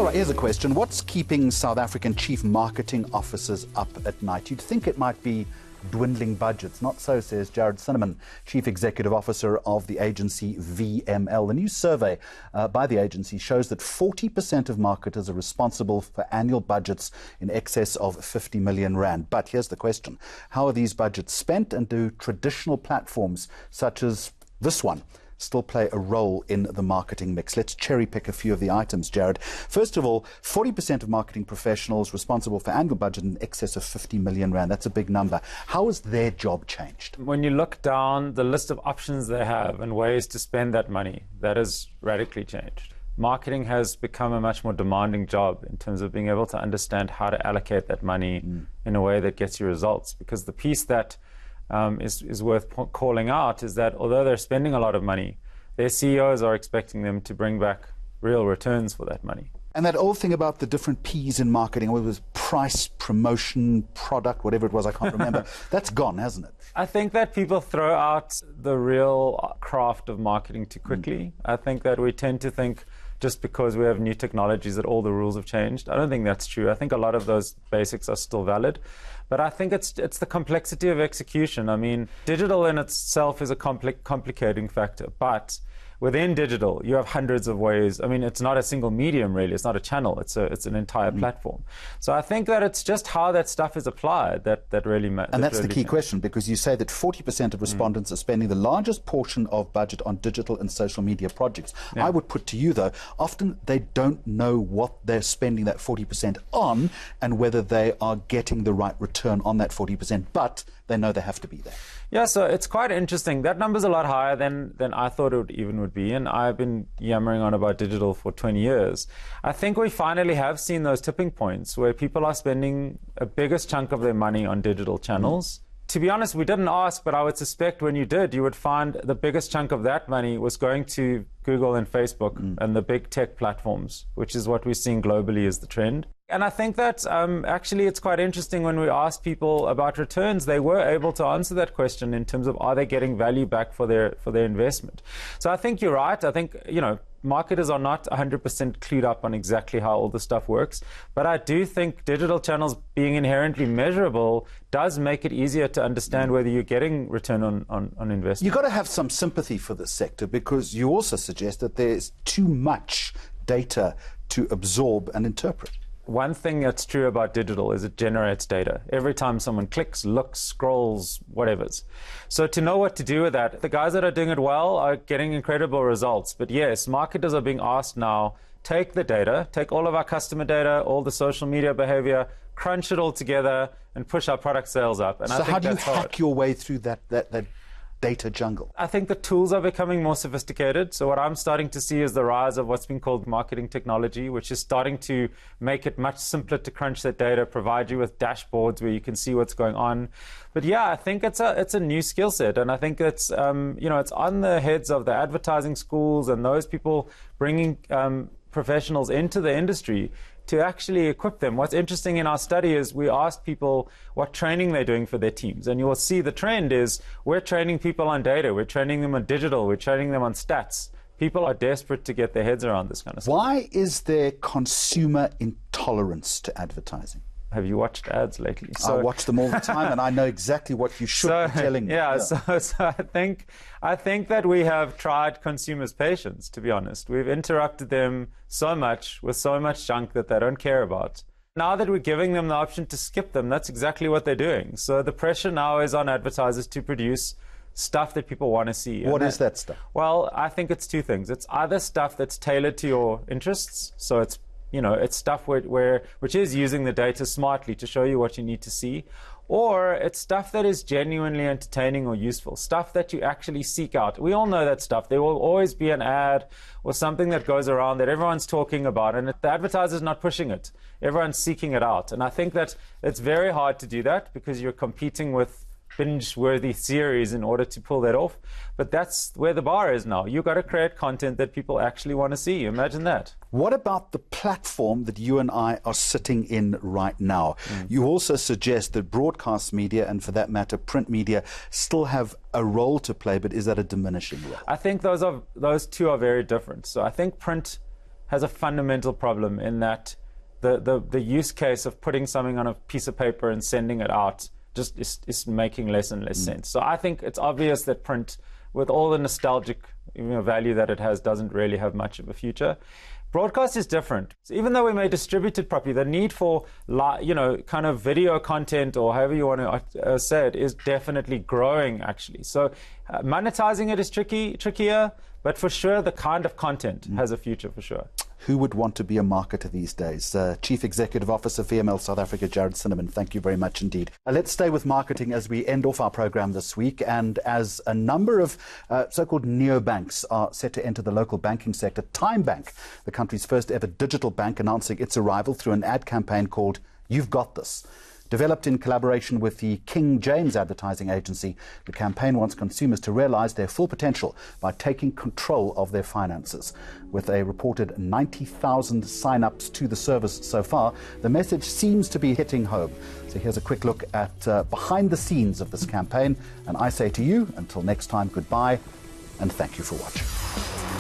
All right, here's a question. What's keeping South African chief marketing officers up at night? You'd think it might be dwindling budgets. Not so, says Jared Cinman, Chief Executive Officer of the agency VML. The new survey by the agency shows that 40% of marketers are responsible for annual budgets in excess of 50 million rand. But here's the question. How are these budgets spent, and do traditional platforms such as this one still play a role in the marketing mix? Let's cherry pick a few of the items, Jared. First of all, 40% of marketing professionals responsible for annual budget in excess of 50 million rand. That's a big number. How has their job changed? When you look down the list of options they have and ways to spend that money, that has radically changed. Marketing has become a much more demanding job in terms of being able to understand how to allocate that money in a way that gets you results. Because the piece that is worth calling out is that although they're spending a lot of money, their CEOs are expecting them to bring back real returns for that money. And that old thing about the different P's in marketing, whether it was price, promotion, product, whatever it was, I can't remember, that's gone, hasn't it? I think that people throw out the real craft of marketing too quickly. I think that we tend to think just because we have new technologies that all the rules have changed. I don't think that's true. I think a lot of those basics are still valid. But I think it's the complexity of execution. I mean, digital in itself is a complicating factor, but within digital, you have hundreds of ways. I mean, it's not a single medium, really. It's not a channel. It's an entire platform. So I think that it's just how that stuff is applied that really matters. And that's really the key question, because you say that 40% of respondents are spending the largest portion of budget on digital and social media projects. Yeah. I would put to you, though, often they don't know what they're spending that 40% on and whether they are getting the right return on that 40%, but they know they have to be there. Yeah, so it's quite interesting. That number's a lot higher than I thought it would be, and I've been yammering on about digital for 20 years. I think we finally have seen those tipping points where people are spending a biggest chunk of their money on digital channels. To be honest, we didn't ask, but I would suspect when you did, you would find the biggest chunk of that money was going to Google and Facebook and the big tech platforms, which is what we're seeing globally as the trend. And I think that actually it's quite interesting when we asked people about returns, they were able to answer that question in terms of are they getting value back for their investment. So I think you're right. I think, marketers are not 100% clued up on exactly how all this stuff works. But I do think digital channels being inherently measurable does make it easier to understand whether you're getting return on investment. You've got to have some sympathy for this sector, because you also suggest that there's too much data to absorb and interpret. One thing that's true about digital is it generates data. Every time someone clicks, looks, scrolls, whatever's. So to know what to do with that, the guys that are doing it well are getting incredible results. But yes, marketers are being asked now, take the data, take all of our customer data, all the social media behavior, crunch it all together, and push our product sales up. And so I think how do you that's hack hard. your way through that data jungle? I think the tools are becoming more sophisticated. So what I'm starting to see is the rise of what's been called marketing technology, which is starting to make it much simpler to crunch that data, provide you with dashboards where you can see what's going on. But yeah, I think it's a new skill set, and I think it's it's on the heads of the advertising schools and those people bringing professionals into the industry to actually equip them. What's interesting in our study is we asked people what training they're doing for their teams. And you will see the trend is we're training people on data, we're training them on digital, we're training them on stats. People are desperate to get their heads around this kind of stuff. Why is there consumer intolerance to advertising? Have you watched ads lately? I watch them all the time, and I know exactly what you should be telling me. Yeah. So I think that we have tried consumers' patience, to be honest. We've interrupted them so much with so much junk that they don't care about. Now that we're giving them the option to skip them, that's exactly what they're doing. So the pressure now is on advertisers to produce stuff that people want to see. What is that stuff? Well, I think it's two things. It's either stuff that's tailored to your interests, so it's stuff which is using the data smartly to show you what you need to see, or it's stuff that is genuinely entertaining or useful, stuff that you actually seek out. We all know that stuff. There will always be an ad or something that goes around that everyone's talking about, and the advertiser's not pushing it. Everyone's seeking it out. And I think that it's very hard to do that because you're competing with binge-worthy series in order to pull that off. But that's where the bar is now. You've got to create content that people actually want to see. Imagine that. What about the platform that you and I are sitting in right now? You also suggest that broadcast media, and for that matter print media, still have a role to play, but is that a diminishing role? I think those two are very different. So I think print has a fundamental problem in that the use case of putting something on a piece of paper and sending it out just is making less and less sense. So I think it's obvious that print, with all the nostalgic value that it has, doesn't really have much of a future. Broadcast is different. So even though we may distribute it properly, the need for kind of video content, or however you want to say it, is definitely growing, actually. So monetizing it is trickier, but for sure the kind of content has a future for sure. Who would want to be a marketer these days? Chief Executive Officer, VML South Africa, Jared Cinman, thank you very much indeed. Let's stay with marketing as we end off our program this week. And as a number of so-called neobanks are set to enter the local banking sector, Time Bank, the country's first ever digital bank, announcing its arrival through an ad campaign called You've Got This. Developed in collaboration with the King James advertising agency, the campaign wants consumers to realize their full potential by taking control of their finances. With a reported 90,000 sign-ups to the service so far, the message seems to be hitting home. So here's a quick look at behind the scenes of this campaign. And I say to you, until next time, goodbye, and thank you for watching.